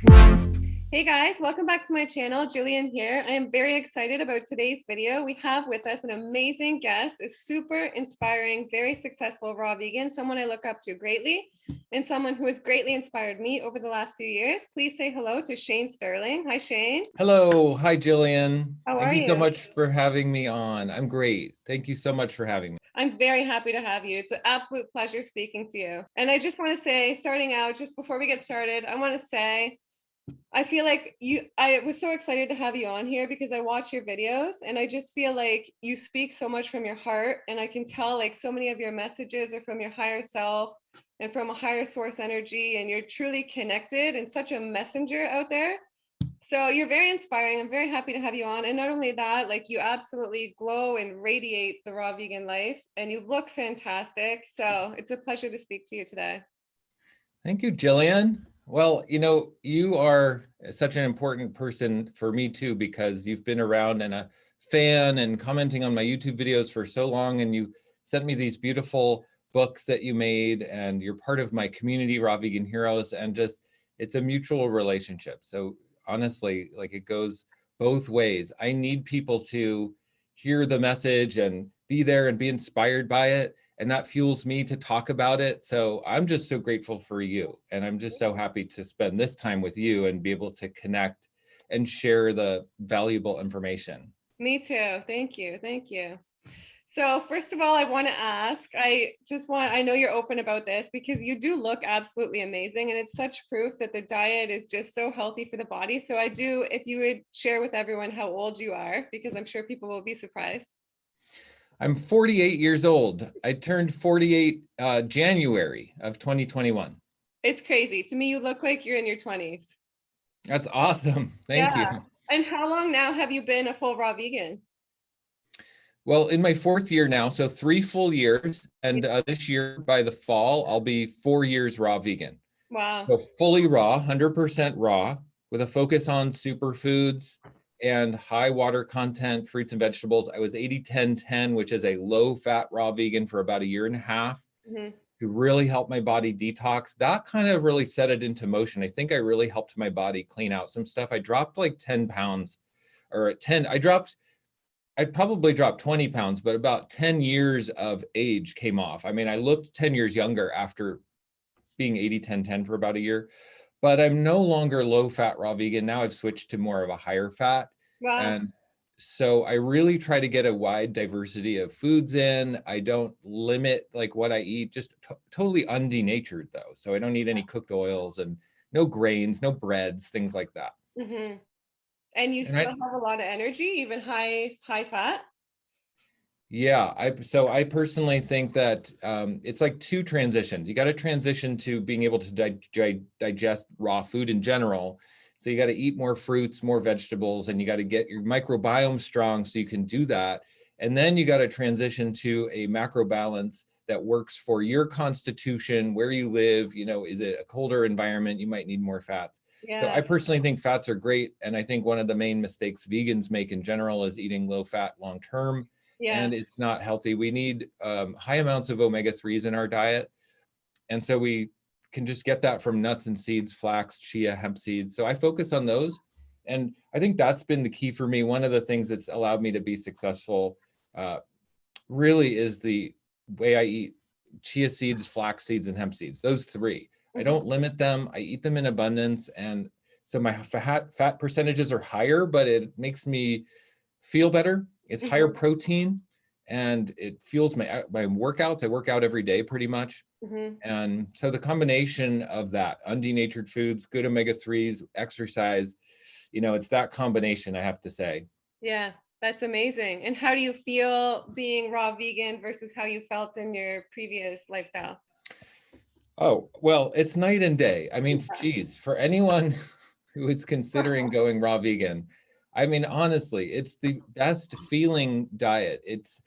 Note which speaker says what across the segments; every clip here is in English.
Speaker 1: Hey guys, welcome back to my channel. Gillian here. I am very excited about today's video. We have with us an amazing guest, a super inspiring, very successful raw vegan, someone I look up to greatly, and someone who has greatly inspired me over the last few years. Please say hello to Shane Sterling. Hi, Shane.
Speaker 2: Hello. Hi, Jillian.
Speaker 1: How
Speaker 2: Thank
Speaker 1: are
Speaker 2: you so
Speaker 1: you?
Speaker 2: much for having me on. I'm great. Thank you so much for having me.
Speaker 1: I'm very happy to have you. It's an absolute pleasure speaking to you. And I just want to say, starting out, just before we get started, I want to say I feel like I was so excited to have you on here because I watch your videos and I just feel like you speak so much from your heart. And I can tell like so many of your messages are from your higher self and from a higher source energy. And you're truly connected and such a messenger out there. So you're very inspiring. I'm very happy to have you on. And not only that, like you absolutely glow and radiate the raw vegan life and you look fantastic. So it's a pleasure to speak to you today.
Speaker 2: Thank you, Jillian. Well, you are such an important person for me too, because you've been around and a fan and commenting on my YouTube videos for so long, and you sent me these beautiful books that you made, and you're part of my community, Raw Vegan Heroes, and just it's a mutual relationship. So honestly, like it goes both ways. I need people to hear the message and be there and be inspired by it, and that fuels me to talk about it. So I'm just so grateful for you. And I'm just so happy to spend this time with you and be able to connect and share the valuable information.
Speaker 1: Me too. Thank you. Thank you. So first of all, I want to ask, I know you're open about this because you do look absolutely amazing and it's such proof that the diet is just so healthy for the body. So if you would share with everyone how old you are, because I'm sure people will be surprised.
Speaker 2: I'm 48 years old. I turned 48 January of 2021.
Speaker 1: It's crazy. To me, you look like you're in your 20s.
Speaker 2: That's awesome. Thank
Speaker 1: Yeah.
Speaker 2: you.
Speaker 1: And how long now have you been a full raw vegan?
Speaker 2: Well, in my fourth year now, so 3 full years. And this year, by the fall, I'll be 4 years raw vegan.
Speaker 1: Wow.
Speaker 2: So fully raw, 100% raw, with a focus on superfoods and high water content, fruits and vegetables. I was 80-10-10, which is a low fat raw vegan for about a year and a half
Speaker 1: Mhm.
Speaker 2: to really help my body detox. That kind of really set it into motion. I think I really helped my body clean out some stuff. I dropped like 10 pounds or at 10, I probably dropped 20 pounds, but about 10 years of age came off. I mean, I looked 10 years younger after being 80-10-10 for about a year, but I'm no longer low fat raw vegan. Now I've switched to more of a higher fat.
Speaker 1: Wow.
Speaker 2: And so I really try to get a wide diversity of foods in. I don't limit like what I eat, just totally undenatured though. So I don't eat any cooked oils and no grains, no breads, things like that.
Speaker 1: Hmm. And you
Speaker 2: And
Speaker 1: still have a lot of energy, even high fat?
Speaker 2: yeah, I personally think that it's like two transitions. You got to transition to being able to digest raw food in general. So you got to eat more fruits, more vegetables, and you got to get your microbiome strong so you can do that. And then you got to transition to a macro balance that works for your constitution, where you live. Is it a colder environment? You might need more fats. So
Speaker 1: Yeah.
Speaker 2: I personally think fats are great. And I think one of the main mistakes vegans make in general is eating low fat long term,
Speaker 1: Yeah.
Speaker 2: and it's not healthy. We need high amounts of omega-3s in our diet. And so we can just get that from nuts and seeds, flax, chia, hemp seeds. So I focus on those. And I think that's been the key for me. One of the things that's allowed me to be successful uh, really is the way I eat chia seeds, flax seeds, and hemp seeds. Those three. I
Speaker 1: Mhm.
Speaker 2: don't limit them. I eat them in abundance. And so my fat percentages are higher, but it makes me feel better. It's higher
Speaker 1: Mhm.
Speaker 2: protein and it fuels my workouts. I work out every day pretty much.
Speaker 1: Mhm.
Speaker 2: And so the combination of that, undenatured foods, good omega-3s, exercise, it's that combination, I have to say.
Speaker 1: Yeah, that's amazing. And how do you feel being raw vegan versus how you felt in your previous lifestyle?
Speaker 2: Oh, well, it's night and day. I mean,
Speaker 1: Yeah.
Speaker 2: geez, for anyone who is considering going raw vegan, I mean, honestly, it's the best feeling diet. It's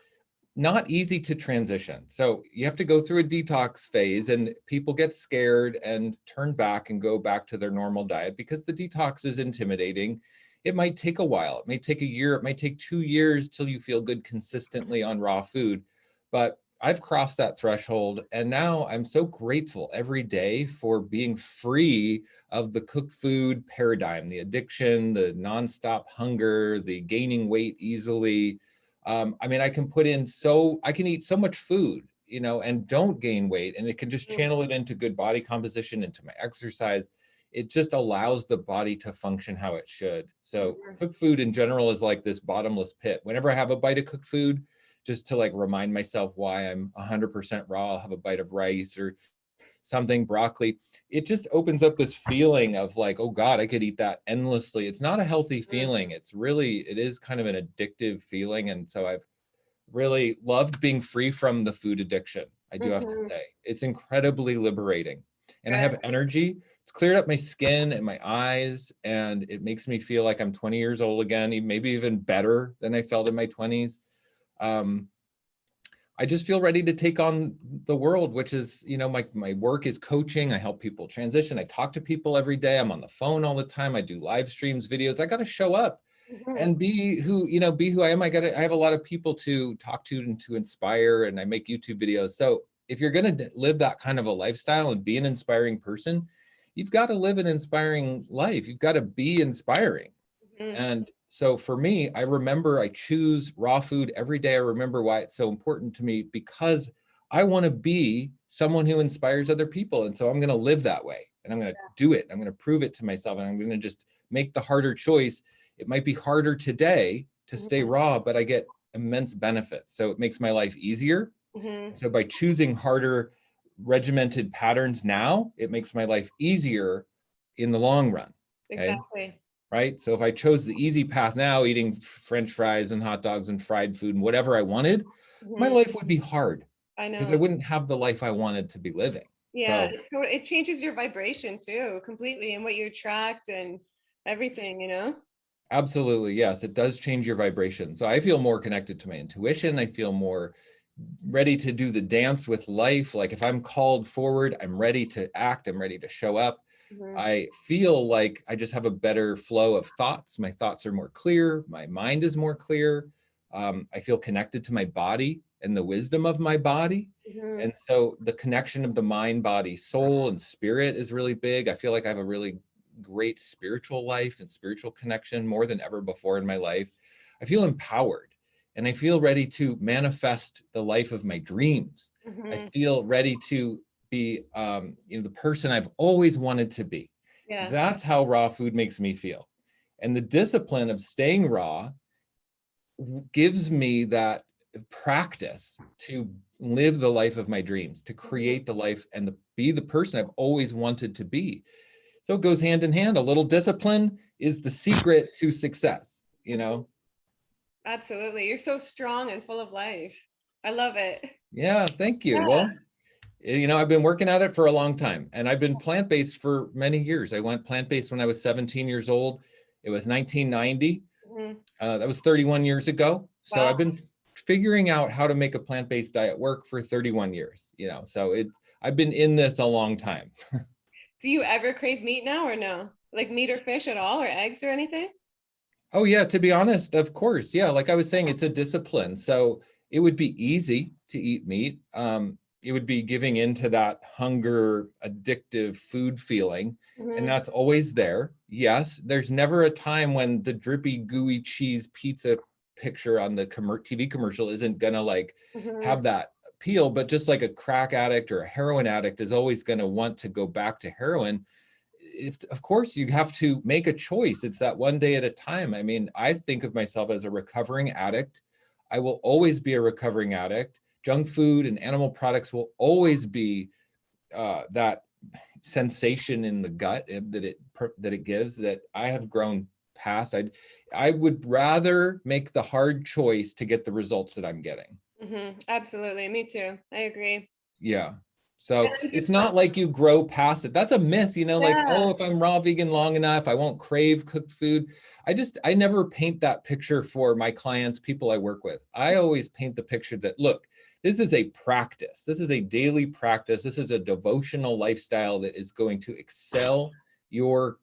Speaker 2: not easy to transition. So you have to go through a detox phase, and people get scared and turn back and go back to their normal diet because the detox is intimidating. It might take a while. It may take a year. It might take 2 years till you feel good consistently on raw food. But I've crossed that threshold, and now I'm so grateful every day for being free of the cooked food paradigm, the addiction, the nonstop hunger, the gaining weight easily. I mean, I can eat so much food, and don't gain weight, and it can just
Speaker 1: Mhm.
Speaker 2: channel it into good body composition, into my exercise. It just allows the body to function how it should. So
Speaker 1: Mhm.
Speaker 2: cooked food in general is like this bottomless pit. Whenever I have a bite of cooked food, just to like remind myself why I'm 100% raw, I'll have a bite of rice or something, broccoli. It just opens up this feeling of like, oh God, I could eat that endlessly. It's not a healthy feeling. It is kind of an addictive feeling. And so I've really loved being free from the food addiction. I do have to
Speaker 1: Mhm.
Speaker 2: say, it's incredibly liberating. And I
Speaker 1: Good.
Speaker 2: have energy. It's cleared up my skin and my eyes, and it makes me feel like I'm 20 years old again, maybe even better than I felt in my 20s. Um, I just feel ready to take on the world, which is, my work is coaching. I help people transition. I talk to people every day. I'm on the phone all the time. I do live streams, videos. I got to show up
Speaker 1: Mhm.
Speaker 2: and be who I am. I have a lot of people to talk to and to inspire, and I make YouTube videos. So if you're going to live that kind of a lifestyle and be an inspiring person, you've got to live an inspiring life. You've got to be inspiring.
Speaker 1: Mhm.
Speaker 2: And so for me, I remember I choose raw food every day. I remember why it's so important to me, because I want to be someone who inspires other people. And so I'm going to live that way, and I'm going to do it. I'm going to prove it to myself, and I'm going to just make the harder choice. It might be harder today to stay
Speaker 1: Mhm.
Speaker 2: raw, but I get immense benefits. So it makes my life easier.
Speaker 1: Mhm.
Speaker 2: So by choosing harder, regimented patterns now, it makes my life easier in the long run. Okay.
Speaker 1: Exactly.
Speaker 2: Right? So if I chose the easy path now, eating French fries and hot dogs and fried food and whatever I wanted, my
Speaker 1: Mhm.
Speaker 2: life would be hard
Speaker 1: I
Speaker 2: because
Speaker 1: know.
Speaker 2: I wouldn't have the life I wanted to be living.
Speaker 1: Yeah,
Speaker 2: So
Speaker 1: it changes your vibration too, completely, and what you attract and everything, you know?
Speaker 2: absolutely, yes, it does change your vibration. So I feel more connected to my intuition. I feel more ready to do the dance with life. Like if I'm called forward, I'm ready to act, I'm ready to show up.
Speaker 1: Mhm.
Speaker 2: I feel like I just have a better flow of thoughts. My thoughts are more clear. My mind is more clear. I feel connected to my body and the wisdom of my body.
Speaker 1: Mhm.
Speaker 2: And so the connection of the mind, body, soul, and spirit is really big. I feel like I have a really great spiritual life and spiritual connection more than ever before in my life. I feel empowered, and I feel ready to manifest the life of my dreams. I
Speaker 1: Mhm.
Speaker 2: feel ready to be the person I've always wanted to be.
Speaker 1: Yeah.
Speaker 2: That's how raw food makes me feel. And the discipline of staying raw gives me that practice to live the life of my dreams, to
Speaker 1: Mhm.
Speaker 2: create the life and be the person I've always wanted to be. So it goes hand in hand. A little discipline is the secret to success, you
Speaker 1: Mhm.
Speaker 2: know?
Speaker 1: Absolutely. You're so strong and full of life. I love it.
Speaker 2: Yeah, thank you.
Speaker 1: Yeah.
Speaker 2: Well, I've been working at it for a long time, and I've been plant-based for many years. I went plant-based when I was 17 years old. It was 1990.
Speaker 1: Mhm.
Speaker 2: That was 31 years ago. So
Speaker 1: Wow.
Speaker 2: I've been figuring out how to make a plant-based diet work for 31 years, so I've been in this a long time.
Speaker 1: Do you ever crave meat now or no? Like meat or fish at all or eggs or anything?
Speaker 2: Oh yeah, to be honest, of course. Yeah, like I was saying, it's a discipline. So it would be easy to eat meat. It would be giving into that hunger, addictive food feeling, and
Speaker 1: Mhm.
Speaker 2: that's always there. Yes, there's never a time when the drippy, gooey cheese pizza picture on the TV commercial isn't gonna like
Speaker 1: Mhm.
Speaker 2: have that appeal, but just like a crack addict or a heroin addict is always gonna want to go back to heroin. If of course you have to make a choice, it's that one day at a time. I mean, I think of myself as a recovering addict. I will always be a recovering addict. Junk food and animal products will always be that sensation in the gut that it gives, that I have grown past. I would rather make the hard choice to get the results that I'm getting.
Speaker 1: Mhm. Absolutely. Me too. I agree.
Speaker 2: Yeah. So
Speaker 1: And I'm
Speaker 2: it's
Speaker 1: just
Speaker 2: not like you grow past it. That's a myth, like,
Speaker 1: yeah.
Speaker 2: oh, if I'm raw vegan long enough, I won't crave cooked food. I never paint that picture for my clients, people I work with. I always paint the picture that, look, this is a practice. This is a daily practice. This is a devotional lifestyle that is going to excel your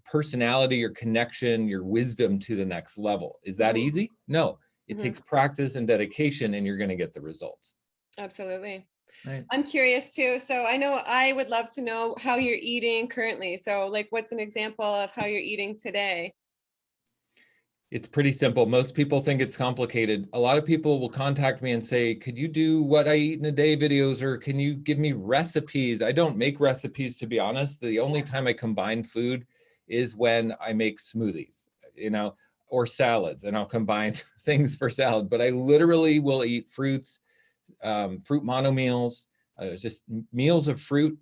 Speaker 2: personality, your connection, your wisdom to the next level. Is that
Speaker 1: Mhm.
Speaker 2: easy? No. It
Speaker 1: Mhm.
Speaker 2: takes practice and dedication, and you're going to get the results.
Speaker 1: Absolutely.
Speaker 2: Right.
Speaker 1: I'm curious too. So I know I would love to know how you're eating currently. So like what's an example of how you're eating today?
Speaker 2: It's pretty simple. Most people think it's complicated. A lot of people will contact me and say, could you do what I eat in a day videos, or can you give me recipes? I don't make recipes, to be honest. The only time I combine food is when I make smoothies, or salads, and I'll combine things for salad. But I literally will eat fruits, fruit monomeals, just meals of fruit,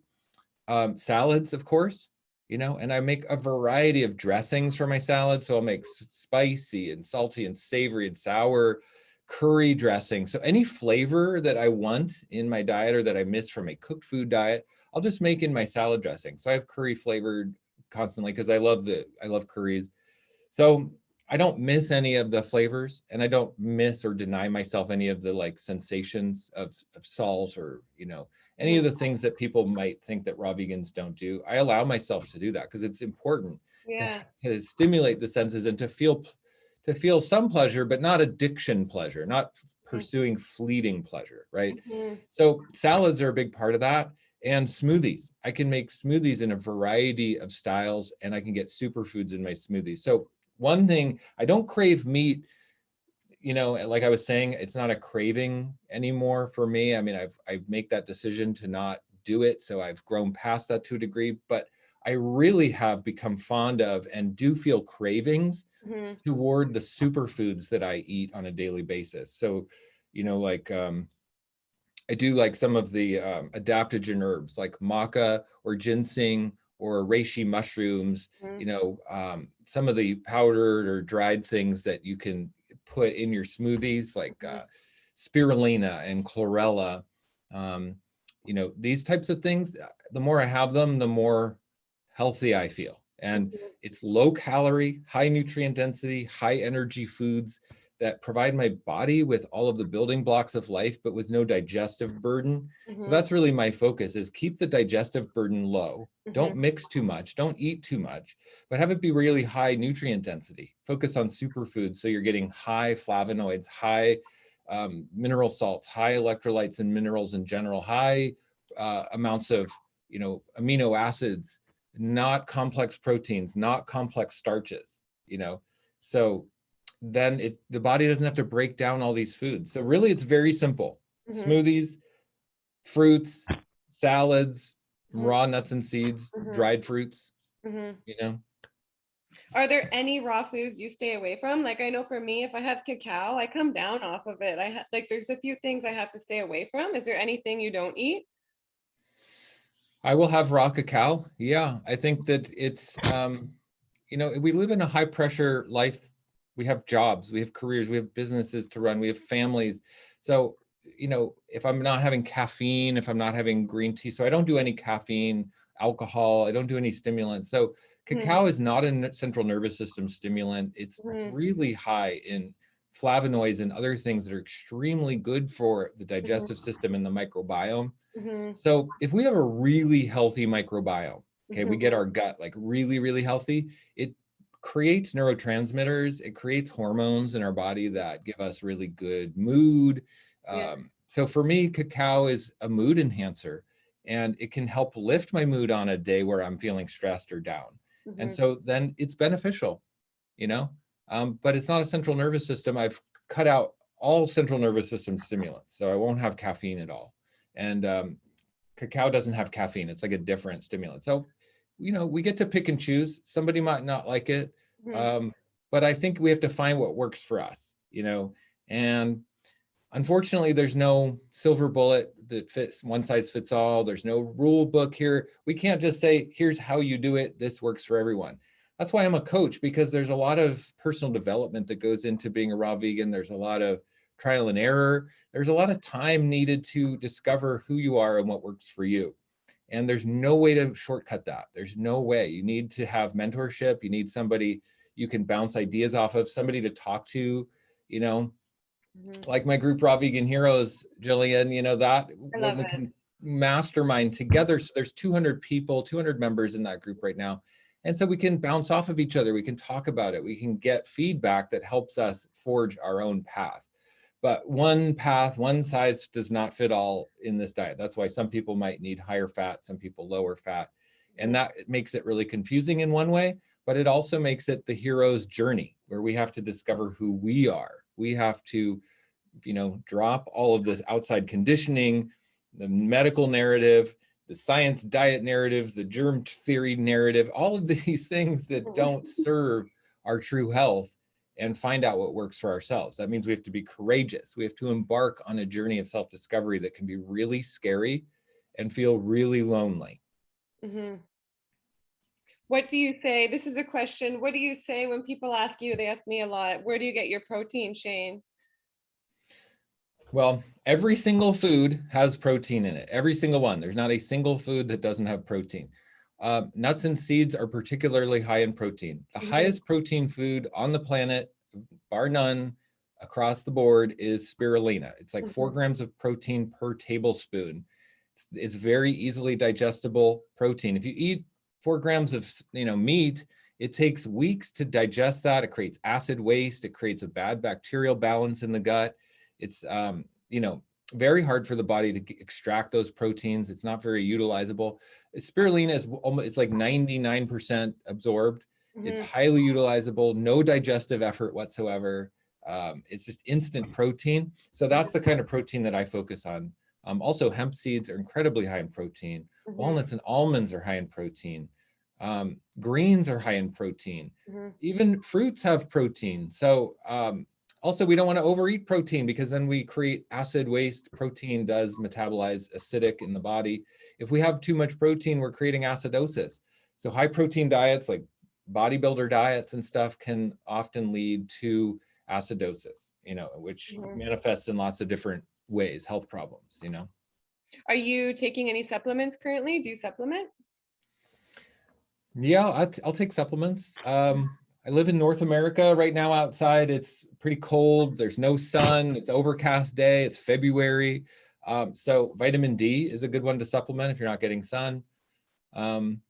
Speaker 2: salads, of course, and I make a variety of dressings for my salad. So I'll make spicy and salty and savory and sour curry dressing. So any flavor that I want in my diet or that I miss from a cooked food diet, I'll just make in my salad dressing. So I have curry flavored constantly because I love curries. So I don't miss any of the flavors, and I don't miss or deny myself any of the like sensations of salt, or any
Speaker 1: Mhm.
Speaker 2: of the things that people might think that raw vegans don't do. I allow myself to do that because it's important to
Speaker 1: Yeah.
Speaker 2: to stimulate the senses and to feel some pleasure, but not addiction pleasure, not pursuing fleeting pleasure, right?
Speaker 1: Mm-hmm.
Speaker 2: So salads are a big part of that. And smoothies. I can make smoothies in a variety of styles, and I can get superfoods in my smoothies. So one thing, I don't crave meat, like I was saying, it's not a craving anymore for me. I mean, I make that decision to not do it, so I've grown past that to a degree, but I really have become fond of and do feel cravings
Speaker 1: Mm-hmm.
Speaker 2: toward the superfoods that I eat on a daily basis. So, like I do like some of the adaptogen herbs like maca or ginseng or reishi mushrooms, some of the powdered or dried things that you can put in your smoothies like
Speaker 1: Mm-hmm.
Speaker 2: spirulina and chlorella. Um, these types of things, the more I have them, the more healthy I feel. And
Speaker 1: Mm-hmm.
Speaker 2: it's low calorie, high nutrient density, high energy foods that provide my body with all of the building blocks of life, but with no digestive burden. So
Speaker 1: Mm-hmm.
Speaker 2: that's really my focus, is keep the digestive burden low.
Speaker 1: Mm-hmm.
Speaker 2: Don't mix too much, don't eat too much, but have it be really high nutrient density. Focus on superfoods so you're getting high flavonoids, high mineral salts, high electrolytes and minerals in general, high amounts of amino acids, not complex proteins, not complex starches. So then the body doesn't have to break down all these foods. So really it's very simple.
Speaker 1: Mm-hmm.
Speaker 2: Smoothies, fruits, salads, raw nuts and seeds,
Speaker 1: Mm-hmm.
Speaker 2: dried fruits,
Speaker 1: Mm-hmm.
Speaker 2: you know.
Speaker 1: Are there any raw foods you stay away from? Like I know for me, if I have cacao, I come down off of it. Like there's a few things I have to stay away from. Is there anything you don't eat?
Speaker 2: I will have raw cacao. Yeah, I think that it's we live in a high pressure life. We have jobs, we have careers, we have businesses to run, we have families. So, if I'm not having caffeine, if I'm not having green tea, so I don't do any caffeine, alcohol, I don't do any stimulants. So
Speaker 1: Mm-hmm.
Speaker 2: cacao is not a central nervous system stimulant. It's
Speaker 1: Mm-hmm.
Speaker 2: really high in flavonoids and other things that are extremely good for the digestive system and the microbiome.
Speaker 1: Mm-hmm.
Speaker 2: So if we have a really healthy microbiome, okay, we get
Speaker 1: Mm-hmm.
Speaker 2: our gut like really, really healthy, it creates neurotransmitters, it creates hormones in our body that give us really good mood.
Speaker 1: Yeah.
Speaker 2: So for me, cacao is a mood enhancer, and it can help lift my mood on a day where I'm feeling stressed or down. And
Speaker 1: Mm-hmm.
Speaker 2: so then it's beneficial, you know, but it's not a central nervous system. I've cut out all central nervous system stimulants, so I won't have caffeine at all. And cacao doesn't have caffeine. It's like a different stimulant. So, we get to pick and choose. Somebody might not like it.
Speaker 1: Mm-hmm.
Speaker 2: Um, but I think we have to find what works for us, and unfortunately, there's no silver bullet that fits one size fits all. There's no rule book here. We can't just say, here's how you do it. This works for everyone. That's why I'm a coach, because there's a lot of personal development that goes into being a raw vegan. There's a lot of trial and error. There's a lot of time needed to discover who you are and what works for you. And there's no way to shortcut that. There's no way. You need to have mentorship. You need somebody you can bounce ideas off of, somebody to talk to, you know,
Speaker 1: Mm-hmm.
Speaker 2: like my group Raw Vegan Heroes, Gillian, that
Speaker 1: I
Speaker 2: when
Speaker 1: love
Speaker 2: we
Speaker 1: it.
Speaker 2: can mastermind together. So there's 200 people, 200 members in that group right now. And so we can bounce off of each other. We can talk about it. We can get feedback that helps us forge our own path. But one path, one size does not fit all in this diet. That's why some people might need higher fat, some people lower fat. And that makes it really confusing in one way, but it also makes it the hero's journey where we have to discover who we are. We have to, drop all of this outside conditioning, the medical narrative, the science diet narratives, the germ theory narrative, all of these things that don't serve our true health, and find out what works for ourselves. That means we have to be courageous. We have to embark on a journey of self-discovery that can be really scary and feel really lonely.
Speaker 1: Mm-hmm. What do you say? This is a question. What do you say when people ask you? They ask me a lot. Where do you get your protein, Shane?
Speaker 2: Well, every single food has protein in it. Every single one. There's not a single food that doesn't have protein. Nuts and seeds are particularly high in protein. The highest protein food on the planet, bar none, across the board, is spirulina. It's like 4 grams of protein per tablespoon. It's very easily digestible protein. If you eat 4 grams of meat, it takes weeks to digest that. It creates acid waste. It creates a bad bacterial balance in the gut. It's very hard for the body to extract those proteins. It's not very utilizable. Spirulina is almost, it's like 99% absorbed. It's highly utilizable, no digestive effort whatsoever. It's just instant protein. So that's the kind of protein that I focus on. Also, hemp seeds are incredibly high in protein. Walnuts and almonds are high in protein. Greens are high in protein. Even fruits have protein. So also, we don't want to overeat protein because then we create acid waste. Protein does metabolize acidic in the body. If we have too much protein, we're creating acidosis. So high protein diets like bodybuilder diets and stuff can often lead to acidosis, which manifests in lots of different ways, health problems,
Speaker 1: Are you taking any supplements currently? Do you supplement?
Speaker 2: Yeah, I'll take supplements. I live in North America right now. Outside, it's pretty cold. There's no sun. It's overcast day. It's February. So vitamin D is a good one to supplement if you're not getting sun. And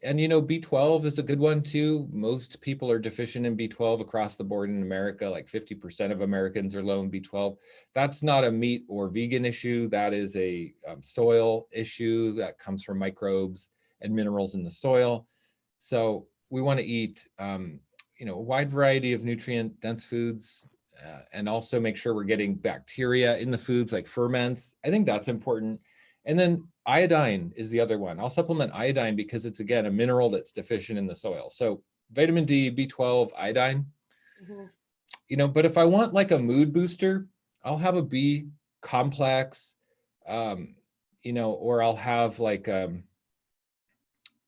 Speaker 2: B12 is a good one too. Most people are deficient in B12 across the board in America. Like 50% of Americans are low in B12. That's not a meat or vegan issue. That is a soil issue that comes from microbes and minerals in the soil. So we want to eat, a wide variety of nutrient dense foods, and also make sure we're getting bacteria in the foods like ferments. I think that's important. And then iodine is the other one. I'll supplement iodine because it's, again, a mineral that's deficient in the soil. So vitamin D, B12, iodine, but if I want like a mood booster, I'll have a B complex, or I'll have like,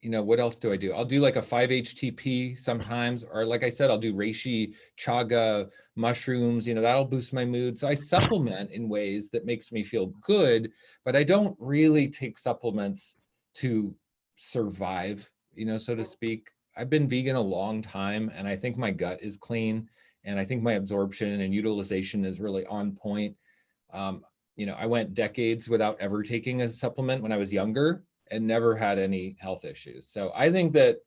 Speaker 2: what else do I do? I'll do like a 5-HTP sometimes, or like I said, I'll do reishi, chaga, mushrooms, that'll boost my mood. So I supplement in ways that makes me feel good, but I don't really take supplements to survive, so to speak. I've been vegan a long time, and I think my gut is clean, and I think my absorption and utilization is really on point. I went decades without ever taking a supplement when I was younger, and never had any health issues. So I think that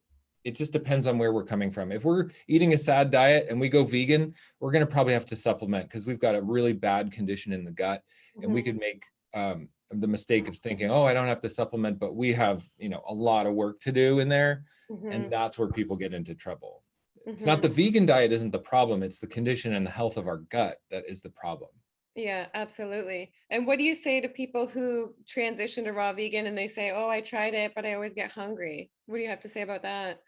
Speaker 2: it just depends on where we're coming from. If we're eating a sad diet and we go vegan, we're going to probably have to supplement because we've got a really bad condition in the gut, and we could make the mistake of thinking, oh, I don't have to supplement, but we have, a lot of work to do in there. And that's where people get into trouble. It's not the vegan diet isn't the problem. It's the condition and the health of our gut that is the problem.
Speaker 1: Yeah, absolutely. And what do you say to people who transition to raw vegan and they say, oh, I tried it, but I always get hungry? What do you have to say about that?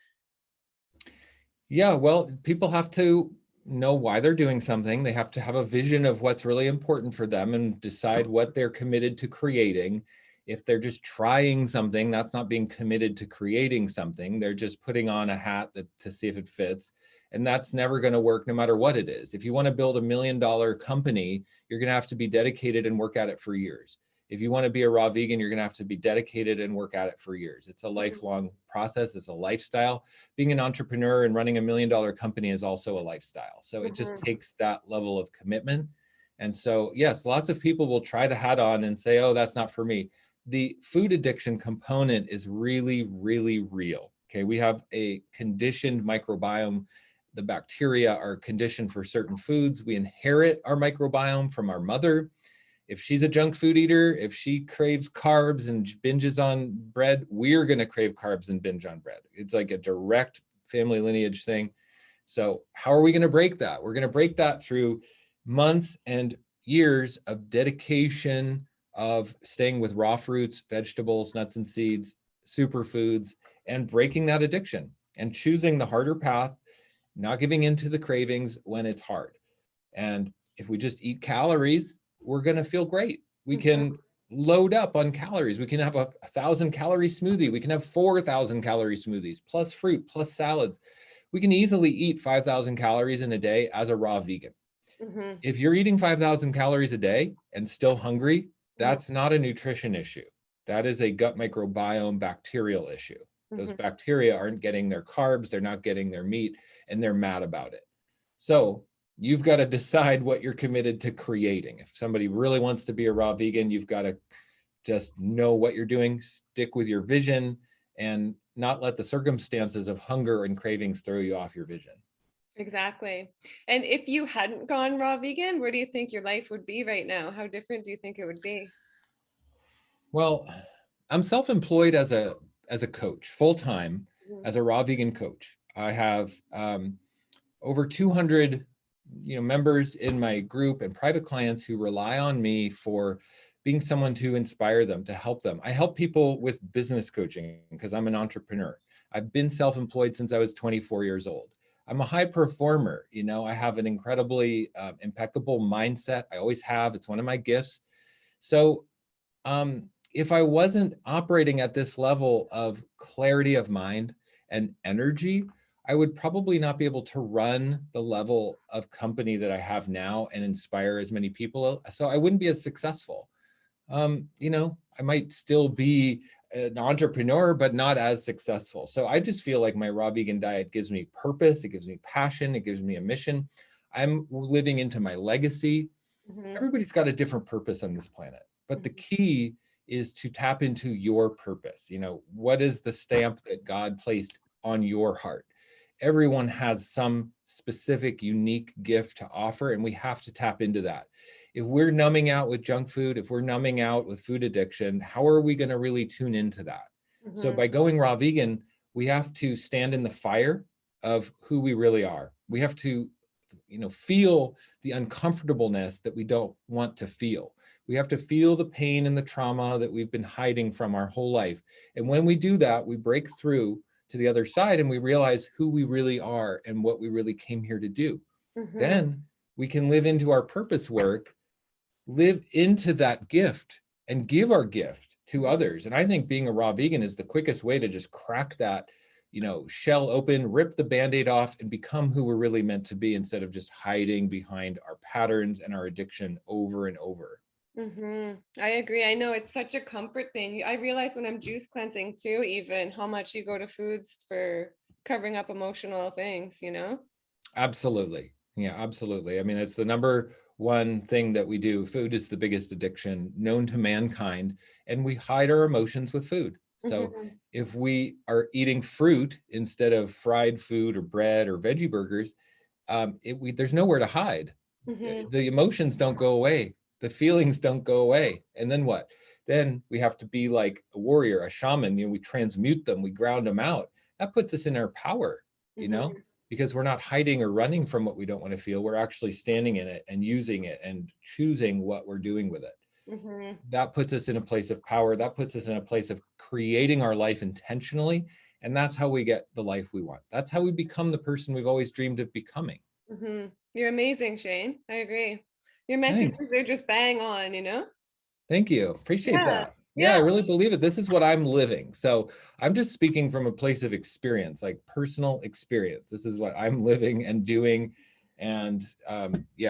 Speaker 2: Yeah, well, people have to know why they're doing something. They have to have a vision of what's really important for them and decide what they're committed to creating. If they're just trying something, that's not being committed to creating something. They're just putting on a hat to see if it fits. And that's never going to work no matter what it is. If you want to build $1 million company, you're going to have to be dedicated and work at it for years. If you want to be a raw vegan, you're going to have to be dedicated and work at it for years. It's a lifelong process. It's a lifestyle. Being an entrepreneur and running $1 million company is also a lifestyle. So it just takes that level of commitment. And so, yes, lots of people will try the hat on and say, oh, that's not for me. The food addiction component is really, really real. Okay, we have a conditioned microbiome the bacteria are conditioned for certain foods. We inherit our microbiome from our mother. If she's a junk food eater, if she craves carbs and binges on bread, we're going to crave carbs and binge on bread. It's like a direct family lineage thing. So how are we going to break that? We're going to break that through months and years of dedication, of staying with raw fruits, vegetables, nuts and seeds, superfoods, and breaking that addiction and choosing the harder path, not giving into the cravings when it's hard. And if we just eat calories, we're going to feel great. We can load up on calories. We can have a 1,000-calorie smoothie. We can have 4,000-calorie smoothies, plus fruit, plus salads. We can easily eat 5,000 calories in a day as a raw vegan. If you're eating 5,000 calories a day and still hungry, that's not a nutrition issue. That is a gut microbiome bacterial issue. Those bacteria aren't getting their carbs, they're not getting their meat, and they're mad about it. So you've got to decide what you're committed to creating. If somebody really wants to be a raw vegan, you've got to just know what you're doing, stick with your vision, and not let the circumstances of hunger and cravings throw you off your vision.
Speaker 1: Exactly. And if you hadn't gone raw vegan, where do you think your life would be right now? How different do you think it would be?
Speaker 2: Well, I'm self-employed as a coach, full-time as a raw vegan coach. I have over 200 members in my group and private clients who rely on me for being someone to inspire them, to help them. I help people with business coaching because I'm an entrepreneur. I've been self-employed since I was 24 years old. I'm a high performer. I have an incredibly impeccable mindset. I always have. It's one of my gifts. So if I wasn't operating at this level of clarity of mind and energy, I would probably not be able to run the level of company that I have now and inspire as many people. So I wouldn't be as successful. I might still be an entrepreneur, but not as successful. So I just feel like my raw vegan diet gives me purpose. It gives me passion. It gives me a mission. I'm living into my legacy. Everybody's got a different purpose on this planet, but the key is to tap into your purpose. What is the stamp that God placed on your heart? Everyone has some specific, unique gift to offer, and we have to tap into that. If we're numbing out with junk food, if we're numbing out with food addiction, how are we going to really tune into that? So by going raw vegan, we have to stand in the fire of who we really are. We have to, feel the uncomfortableness that we don't want to feel. We have to feel the pain and the trauma that we've been hiding from our whole life. And when we do that, we break through to the other side and we realize who we really are and what we really came here to do. Then we can live into our purpose work, live into that gift and give our gift to others. And I think being a raw vegan is the quickest way to just crack that, shell open, rip the Band-Aid off and become who we're really meant to be instead of just hiding behind our patterns and our addiction over and over.
Speaker 1: I agree. I know it's such a comfort thing. I realize when I'm juice cleansing too, even how much you go to foods for covering up emotional things.
Speaker 2: Absolutely. Yeah, absolutely. I mean, it's the number one thing that we do. Food is the biggest addiction known to mankind, and we hide our emotions with food. So if we are eating fruit instead of fried food or bread or veggie burgers, there's nowhere to hide. The emotions don't go away. The feelings don't go away. And then what? Then we have to be like a warrior, a shaman. We transmute them, we ground them out. That puts us in our power, because we're not hiding or running from what we don't want to feel. We're actually standing in it and using it and choosing what we're doing with it. That puts us in a place of power. That puts us in a place of creating our life intentionally. And that's how we get the life we want. That's how we become the person we've always dreamed of becoming.
Speaker 1: You're amazing, Shane. I agree. Your
Speaker 2: Thanks.
Speaker 1: messages are just bang on.
Speaker 2: Thank you. Appreciate
Speaker 1: Yeah.
Speaker 2: that. Yeah, I really believe it. This is what I'm living. So I'm just speaking from a place of experience, like personal experience. This is what I'm living and doing. And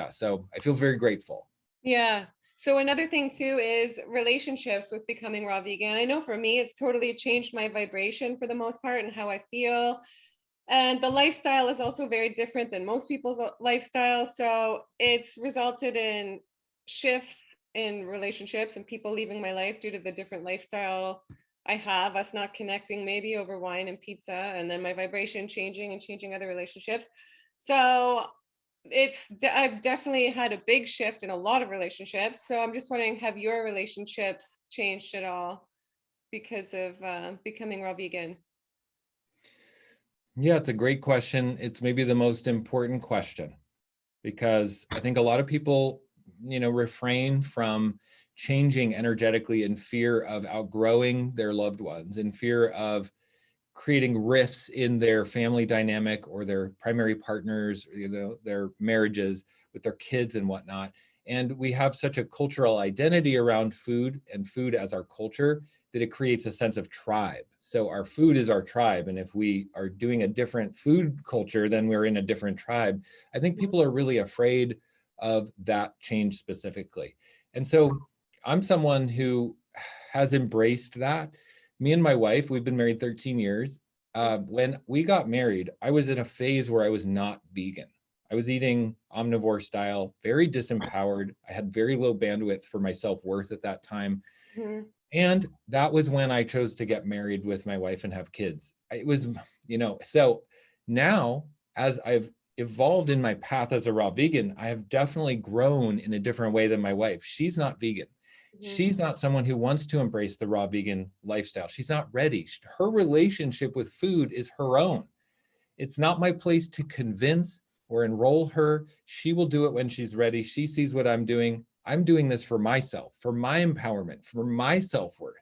Speaker 2: so I feel very grateful.
Speaker 1: Yeah. So another thing too is relationships with becoming raw vegan. I know for me, it's totally changed my vibration for the most part and how I feel. And the lifestyle is also very different than most people's lifestyle. So it's resulted in shifts in relationships and people leaving my life due to the different lifestyle I have, us not connecting maybe over wine and pizza, and then my vibration changing and changing other relationships. So I've definitely had a big shift in a lot of relationships. So I'm just wondering, have your relationships changed at all because of becoming raw vegan?
Speaker 2: Yeah, it's a great question. It's maybe the most important question because I think a lot of people, refrain from changing energetically in fear of outgrowing their loved ones, in fear of creating rifts in their family dynamic or their primary partners, their marriages with their kids and whatnot. And we have such a cultural identity around food and food as our culture that it creates a sense of tribe. So our food is our tribe. And if we are doing a different food culture, then we're in a different tribe. I think
Speaker 1: Mhm.
Speaker 2: people are really afraid of that change specifically. And so I'm someone who has embraced that. Me and my wife, we've been married 13 years. When we got married, I was in a phase where I was not vegan. I was eating omnivore style, very disempowered. I had very low bandwidth for my self worth at that time.
Speaker 1: Mhm.
Speaker 2: And that was when I chose to get married with my wife and have kids. It was, so now as I've evolved in my path as a raw vegan, I have definitely grown in a different way than my wife. She's not vegan.
Speaker 1: Mhm.
Speaker 2: She's not someone who wants to embrace the raw vegan lifestyle. She's not ready. Her relationship with food is her own. It's not my place to convince or enroll her. She will do it when she's ready. She sees what I'm doing. I'm doing this for myself, for my empowerment, for my self worth.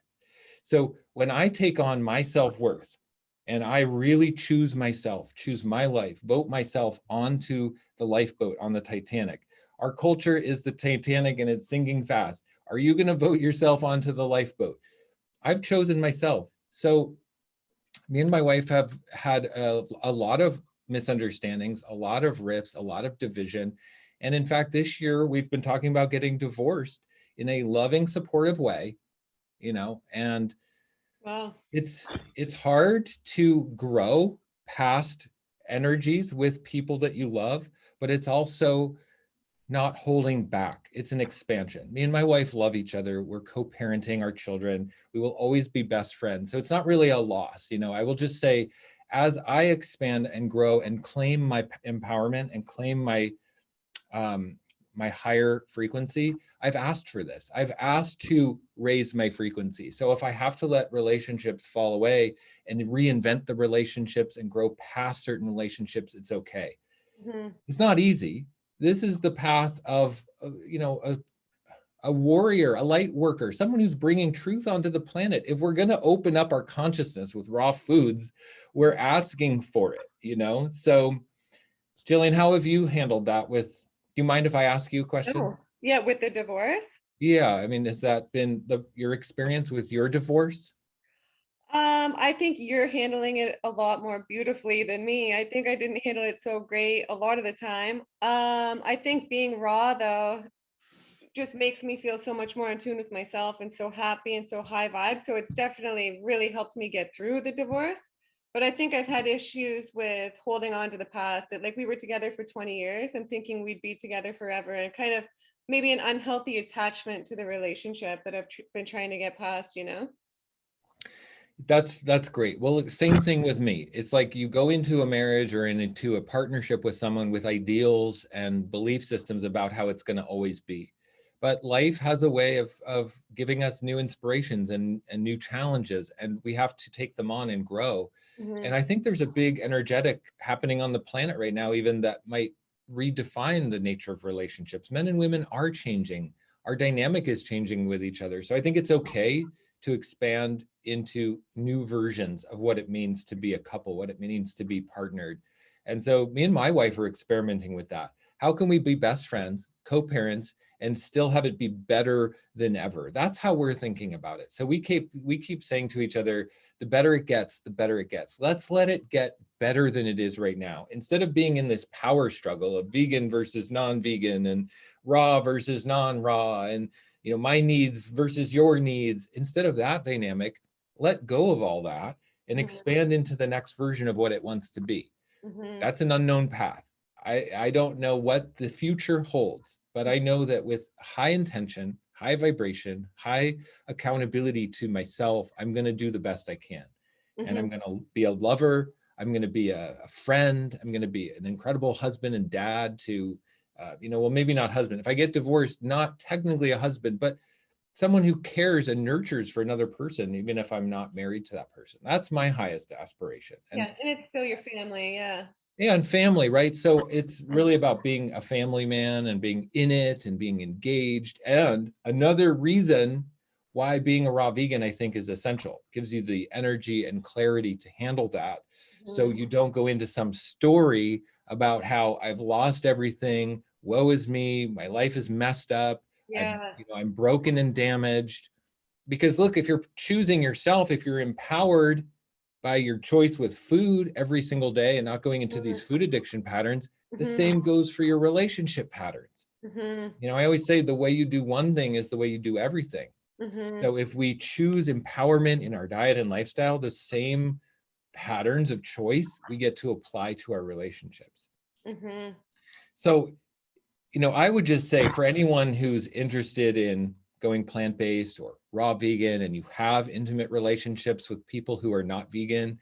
Speaker 2: So when I take on my self worth and I really choose myself, choose my life, vote myself onto the lifeboat on the Titanic. Our culture is the Titanic and it's sinking fast. Are you going to vote yourself onto the lifeboat? I've chosen myself. So me and my wife have had a lot of misunderstandings, a lot of rifts, a lot of division. And in fact, this year we've been talking about getting divorced in a loving, supportive way, and
Speaker 1: Wow.
Speaker 2: it's hard to grow past energies with people that you love, but it's also not holding back. It's an expansion. Me and my wife love each other. We're co-parenting our children. We will always be best friends. So it's not really a loss. I will just say, as I expand and grow and claim my empowerment and claim um, my higher frequency, I've asked for this. I've asked to raise my frequency. So if I have to let relationships fall away and reinvent the relationships and grow past certain relationships, it's okay.
Speaker 1: Mhm.
Speaker 2: It's not easy. This is the path of, a warrior, a light worker, someone who's bringing truth onto the planet. If we're going to open up our consciousness with raw foods, we're asking for it. So, Gillian, how have you handled that do you mind if I ask you a question?
Speaker 1: Oh, yeah, with the divorce.
Speaker 2: Yeah, I mean, has that been your experience with your divorce?
Speaker 1: I think you're handling it a lot more beautifully than me. I think I didn't handle it so great a lot of the time. I think being raw though just makes me feel so much more in tune with myself and so happy and so high vibe. So it's definitely really helped me get through the divorce. But I think I've had issues with holding on to the past. Like we were together for 20 years and thinking we'd be together forever, and kind of maybe an unhealthy attachment to the relationship that I've been trying to get past.
Speaker 2: That's great. Well, same thing with me. It's like you go into a marriage or into a partnership with someone with ideals and belief systems about how it's going to always be. But life has a way of giving us new inspirations and new challenges, and we have to take them on and grow. And
Speaker 1: Hmm.
Speaker 2: I think there's a big energetic happening on the planet right now, even that might redefine the nature of relationships. Men and women are changing. Our dynamic is changing with each other. So I think it's okay to expand into new versions of what it means to be a couple, what it means to be partnered. And so me and my wife are experimenting with that. How can we be best friends, co-parents, and still have it be better than ever? That's how we're thinking about it. So we keep saying to each other, the better it gets, the better it gets. Let's let it get better than it is right now. Instead of being in this power struggle of vegan versus non-vegan and raw versus non-raw and my needs versus your needs, instead of that dynamic, let go of all that and
Speaker 1: Hmm.
Speaker 2: expand into the next version of what it wants to be.
Speaker 1: Hmm.
Speaker 2: That's an unknown path. I don't know what the future holds, but I know that with high intention, high vibration, high accountability to myself, I'm going to do the best I can. And I'm
Speaker 1: Hmm.
Speaker 2: going to be a lover, I'm going to be a friend. I'm going to be an incredible husband and dad to, well, maybe not husband. If I get divorced, not technically a husband, but someone who cares and nurtures for another person, even if I'm not married to that person. That's my highest aspiration.
Speaker 1: Yeah, and it's still your family. Yeah.
Speaker 2: Yeah, and family, right? So it's really about being a family man and being in it and being engaged. And another reason why being a raw vegan, I think, is essential. It gives you the energy and clarity to handle that. So
Speaker 1: Mhm.
Speaker 2: you don't go into some story about how I've lost everything, woe is me, my life is messed up,
Speaker 1: Yeah.
Speaker 2: I'm broken and damaged. Because look, if you're choosing yourself, if you're empowered by your choice with food every single day and not going into these food addiction patterns, the
Speaker 1: Mhm.
Speaker 2: same goes for your relationship patterns.
Speaker 1: Mhm.
Speaker 2: I always say the way you do one thing is the way you do everything.
Speaker 1: Mhm.
Speaker 2: So if we choose empowerment in our diet and lifestyle, the same patterns of choice we get to apply to our relationships.
Speaker 1: Mhm.
Speaker 2: So, I would just say for anyone who's interested in going plant-based or raw vegan and you have intimate relationships with people who are not vegan,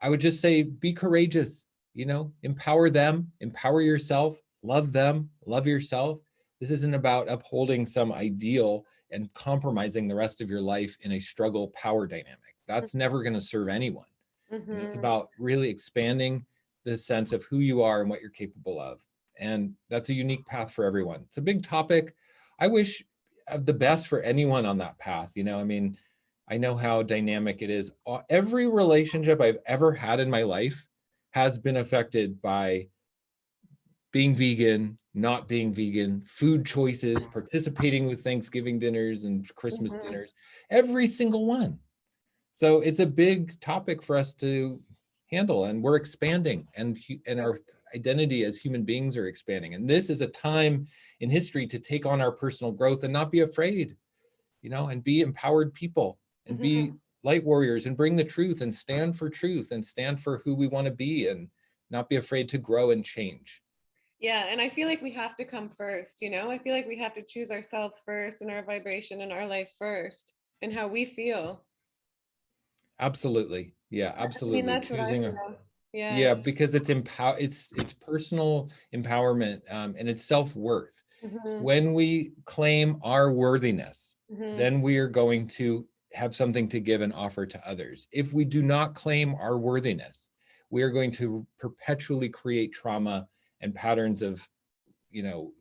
Speaker 2: I would just say be courageous, empower them, empower yourself, love them, love yourself. This isn't about upholding some ideal and compromising the rest of your life in a struggle power dynamic. That's never going to serve anyone. It's
Speaker 1: Mhm.
Speaker 2: about really expanding the sense of who you are and what you're capable of. And that's a unique path for everyone. It's a big topic. I wish the best for anyone on that path. I know how dynamic it is. Every relationship I've ever had in my life has been affected by being vegan, not being vegan, food choices, participating with Thanksgiving dinners and Christmas
Speaker 1: Mhm.
Speaker 2: dinners, every single one. So it's a big topic for us to handle, and we're expanding, and our identity as human beings are expanding. And this is a time in history to take on our personal growth and not be afraid, and be empowered people and be
Speaker 1: Mhm.
Speaker 2: light warriors and bring the truth and stand for who we want to be and not be afraid to grow and change.
Speaker 1: Yeah, and I feel like we have to come first, I feel like we have to choose ourselves first and our vibration in our life first and how we feel.
Speaker 2: Absolutely. Yeah,
Speaker 1: I mean,
Speaker 2: absolutely.
Speaker 1: that's what I
Speaker 2: Choosing
Speaker 1: feel. Yeah.
Speaker 2: Yeah, because it's personal empowerment, and it's self-worth.
Speaker 1: Mhm.
Speaker 2: When we claim our worthiness,
Speaker 1: Mhm.
Speaker 2: then we are going to have something to give and offer to others. If we do not claim our worthiness, we are going to perpetually create trauma and patterns of, you know,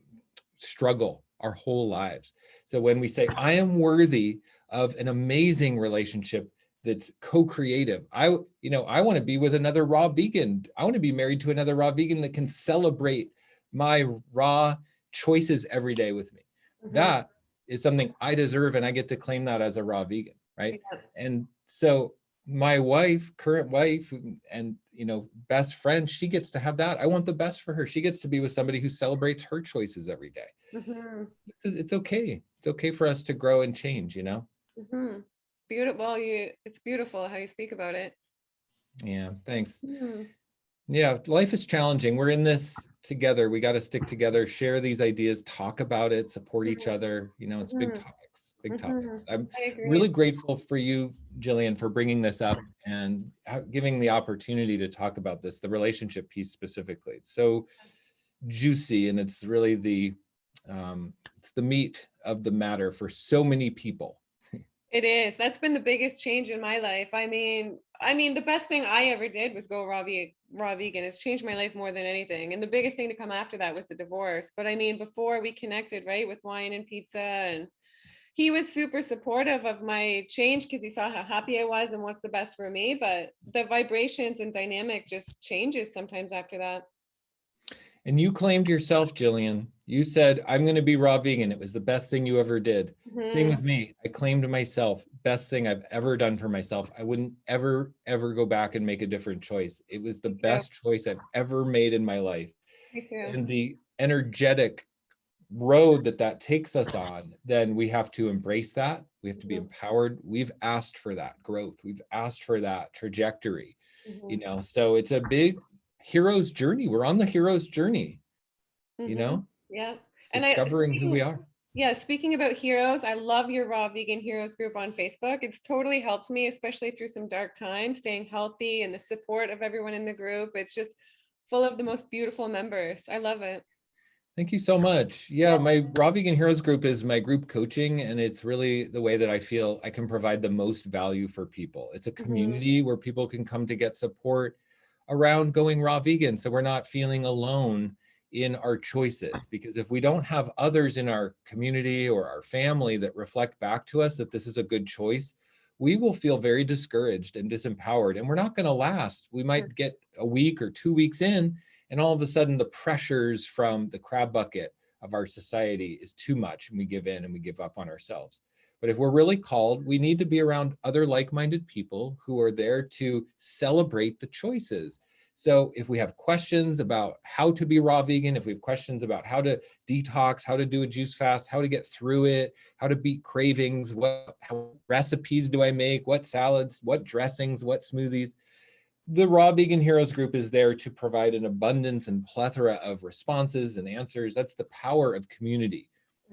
Speaker 2: struggle our whole lives. So when we say, I am worthy of an amazing relationship that's co-creative, I want to be with another raw vegan. I want to be married to another raw vegan that can celebrate my raw choices every day with me.
Speaker 1: Mhm.
Speaker 2: That is something I deserve, and I get to claim that as a raw vegan, right?
Speaker 1: Yeah.
Speaker 2: And so my wife, current wife, and best friend, she gets to have that. I want the best for her. She gets to be with somebody who celebrates her choices every day.
Speaker 1: Mhm.
Speaker 2: It's okay. It's okay for us to grow and change,
Speaker 1: Mhm. Beautiful. Well, it's beautiful how you speak about it.
Speaker 2: Yeah, thanks.
Speaker 1: Mhm.
Speaker 2: Yeah, life is challenging. We're in this together. We got to stick together, share these ideas, talk about it, support each other. It's big
Speaker 1: Mhm.
Speaker 2: topics, big topics.
Speaker 1: Mhm.
Speaker 2: I'm
Speaker 1: I agree.
Speaker 2: really grateful for you, Gillian, for bringing this up and giving the opportunity to talk about this, the relationship piece specifically. It's so juicy, and it's really it's the meat of the matter for so many people.
Speaker 1: It is. That's been the biggest change in my life. I mean, the best thing I ever did was go raw vegan. It's changed my life more than anything. And the biggest thing to come after that was the divorce. But I mean, before we connected, right, with wine and pizza, and he was super supportive of my change because he saw how happy I was and what's the best for me. But the vibrations and dynamic just changes sometimes after that.
Speaker 2: And you claimed yourself, Gillian. You said, I'm going to be raw vegan. It was the best thing you ever did. Same
Speaker 1: Mhm.
Speaker 2: with me. I claimed myself, best thing I've ever done for myself. I wouldn't ever, ever go back and make a different choice. It was the
Speaker 1: Me too.
Speaker 2: best choice I've ever made in my life.
Speaker 1: Me too.
Speaker 2: And the energetic road that takes us on, then we have to embrace that. We have to be
Speaker 1: Mhm.
Speaker 2: empowered. We've asked for that growth. We've asked for that trajectory,
Speaker 1: Mhm.
Speaker 2: So it's a big hero's journey. We're on the hero's journey, you
Speaker 1: Mhm.
Speaker 2: know,
Speaker 1: Yeah. And I
Speaker 2: discovering who we are.
Speaker 1: Yeah, speaking about heroes, I love your Raw Vegan Heroes group on Facebook. It's totally helped me, especially through some dark times, staying healthy and the support of everyone in the group. It's just full of the most beautiful members. I love it.
Speaker 2: Thank you so much.
Speaker 1: Yeah.
Speaker 2: Yeah, my Raw Vegan Heroes group is my group coaching, and it's really the way that I feel I can provide the most value for people. It's a
Speaker 1: Mhm.
Speaker 2: community where people can come to get support around going raw vegan, so we're not feeling alone in our choices. Because if we don't have others in our community or our family that reflect back to us that this is a good choice, we will feel very discouraged and disempowered, and we're not going to last. We might get a week or 2 weeks in, and all of a sudden the pressures from the crab bucket of our society is too much, and we give in and we give up on ourselves. But if we're really called, we need to be around other like-minded people who are there to celebrate the choices. So if we have questions about how to be raw vegan, if we have questions about how to detox, how to do a juice fast, how to get through it, how to beat cravings, what recipes do I make, what salads, what dressings, what smoothies, the Raw Vegan Heroes group is there to provide an abundance and plethora of responses and answers. That's the power of community.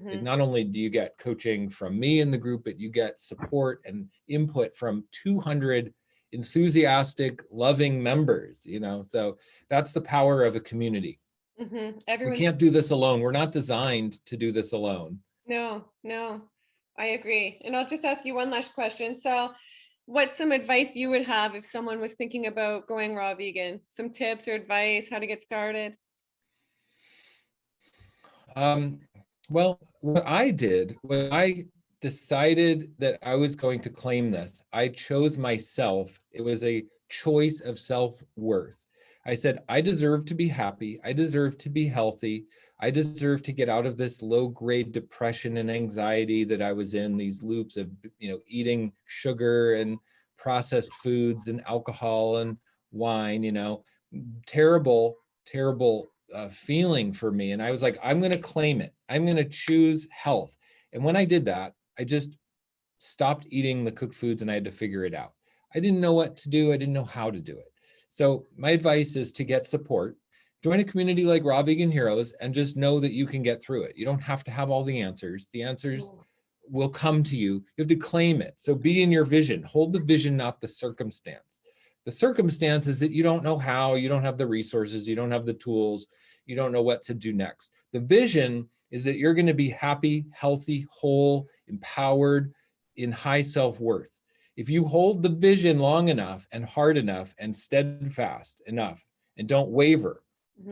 Speaker 2: Is
Speaker 1: Mhm.
Speaker 2: not only do you get coaching from me in the group, but you get support and input from 200 enthusiastic, loving members, So that's the power of a community. We
Speaker 1: Everyone's
Speaker 2: can't do this alone. We're not designed to do this alone.
Speaker 1: no, no, I agree. And I'll just ask you one last question. So, what's some advice you would have if someone was thinking about going raw vegan? Some tips or advice, how to get started?
Speaker 2: Um, well, what I did when I decided that I was going to claim this, I chose myself. It was a choice of self-worth. I said, I deserve to be happy. I deserve to be healthy. I deserve to get out of this low-grade depression and anxiety that I was in, these loops of, eating sugar and processed foods and alcohol and wine, terrible, terrible feeling for me. And I was like, I'm going to claim it. I'm going to choose health. And when I did that, I just stopped eating the cooked foods and I had to figure it out. I didn't know what to do. I didn't know how to do it. So my advice is to get support. Join a community like Raw Vegan Heroes and just know that you can get through it. You don't have to have all the answers. The answers will come to you. You have to claim it. So be in your vision. Hold the vision, not the circumstance. The circumstance is that you don't know how, you don't have the resources, you don't have the tools, you don't know what to do next. The vision is that you're going to be happy, healthy, whole, empowered, in high self-worth. If you hold the vision long enough and hard enough and steadfast enough and don't waver,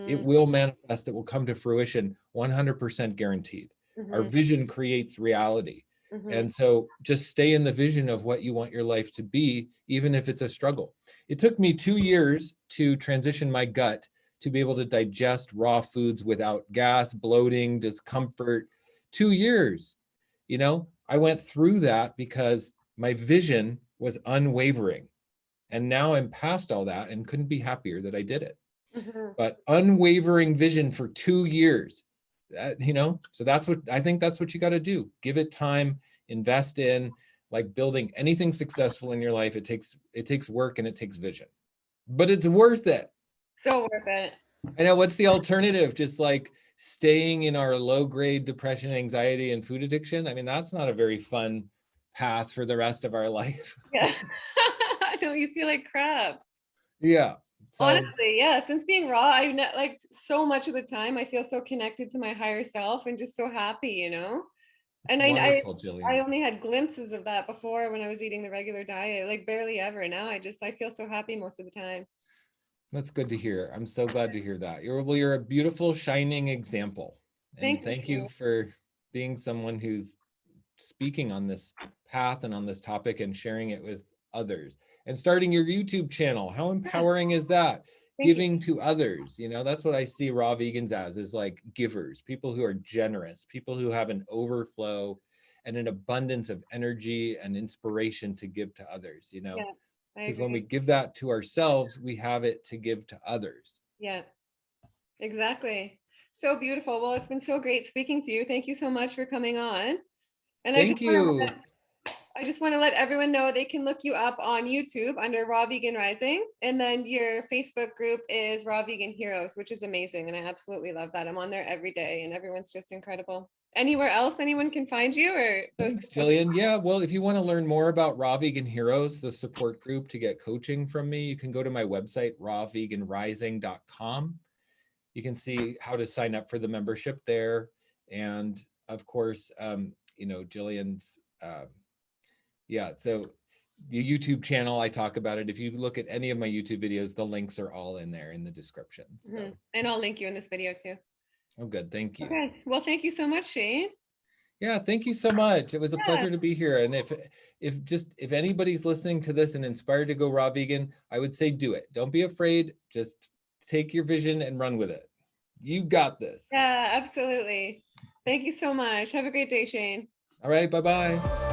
Speaker 2: it
Speaker 1: Hmm.
Speaker 2: will manifest, it will come to fruition, 100% guaranteed. Our
Speaker 1: Hmm.
Speaker 2: vision creates reality.
Speaker 1: Hmm.
Speaker 2: And so just stay in the vision of what you want your life to be, even if it's a struggle. It took me 2 years to transition my gut to be able to digest raw foods without gas, bloating, discomfort. 2 years. I went through that because my vision was unwavering. And now I'm past all that and couldn't be happier that I did it.
Speaker 1: Hmm.
Speaker 2: But unwavering vision for 2 years, so that's what I think, that's what you got to do. Give it time, invest in, like building anything successful in your life. It takes work and it takes vision, but it's worth it.
Speaker 1: So worth it.
Speaker 2: I know, what's the alternative? Just like staying in our low grade depression, anxiety, and food addiction. I mean, that's not a very fun path for the rest of our life.
Speaker 1: Yeah. I know you feel like crap.
Speaker 2: Yeah. So
Speaker 1: Honestly, yeah. Since being raw, like so much of the time I feel so connected to my higher self and just so happy,
Speaker 2: it's
Speaker 1: And
Speaker 2: wonderful,
Speaker 1: I
Speaker 2: Gillian.
Speaker 1: only had glimpses of that before when I was eating the regular diet, like barely ever. Now I feel so happy most of the time.
Speaker 2: That's good to hear. I'm so glad to hear that. You're a beautiful, shining example. And
Speaker 1: Thank
Speaker 2: thank you
Speaker 1: you.
Speaker 2: for being someone who's speaking on this path and on this topic and sharing it with others. And starting your YouTube channel. How
Speaker 1: Yeah,
Speaker 2: empowering is that?
Speaker 1: thank you.
Speaker 2: Giving to others. That's what I see raw vegans as, is like givers, people who are generous, people who have an overflow and an abundance of energy and inspiration to give to others,
Speaker 1: Yeah, I
Speaker 2: because when we
Speaker 1: agree.
Speaker 2: give that to ourselves, we have it to give to others.
Speaker 1: Yeah, exactly. So beautiful. Well, it's been so great speaking to you. Thank you so much for coming on. And
Speaker 2: Thank you.
Speaker 1: I just want to let everyone know they can look you up on YouTube under Raw Vegan Rising. And then your Facebook group is Raw Vegan Heroes, which is amazing. And I absolutely love that. I'm on there every day and everyone's just incredible. Anywhere else anyone can find you, or those?
Speaker 2: Thanks, Gillian. Yeah, well, if you want to learn more about Raw Vegan Heroes, the support group to get coaching from me, you can go to my website, rawveganrising.com. You can see how to sign up for the membership there. And of course, Gillian's, so the YouTube channel, I talk about it. If you look at any of my YouTube videos, the links are all in there in the description. So.
Speaker 1: And I'll link you in this video too.
Speaker 2: Oh, good. Thank you.
Speaker 1: Okay. Well, thank you so much, Shane.
Speaker 2: Yeah, thank you so much. It was a pleasure to be here. And if anybody's listening to this and inspired to go raw vegan, I would say do it. Don't be afraid. Just take your vision and run with it. You got this.
Speaker 1: Yeah, absolutely. Thank you so much. Have a great day, Shane.
Speaker 2: All right. Bye-bye.